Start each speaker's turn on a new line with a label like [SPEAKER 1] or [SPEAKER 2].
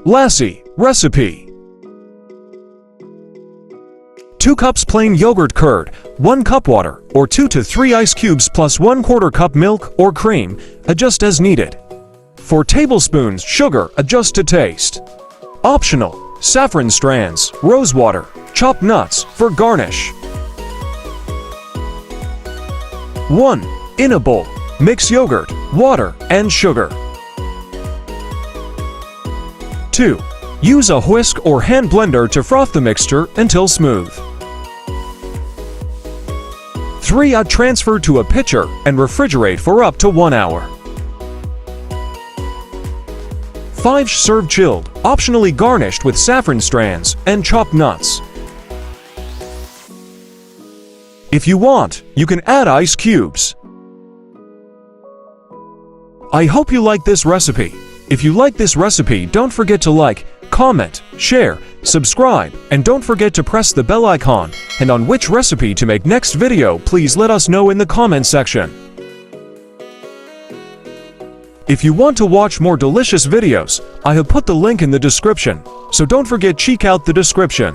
[SPEAKER 1] Lassi recipe. 2 cups plain yogurt curd, 1 cup water, or 2 to 3 ice cubes plus 1/4 cup milk or cream, adjust as needed. 4 tablespoons sugar, adjust to taste. Optional, saffron strands, rosewater, chopped nuts for garnish. 1. In a bowl, mix yogurt, water, and sugar. 2. Use a whisk or hand blender to froth the mixture until smooth. 3. Transfer to a pitcher and refrigerate for up to 1 hour. 5. Serve chilled, optionally garnished with saffron strands and chopped nuts. If you want, you can add ice cubes. I hope you like this recipe. If you like this recipe, don't forget to like, comment, share, subscribe, and don't forget to press the bell icon. And on which recipe to make next video, please let us know in the comment section. If you want to watch more delicious videos, I have put the link in the description, so don't forget check out the description.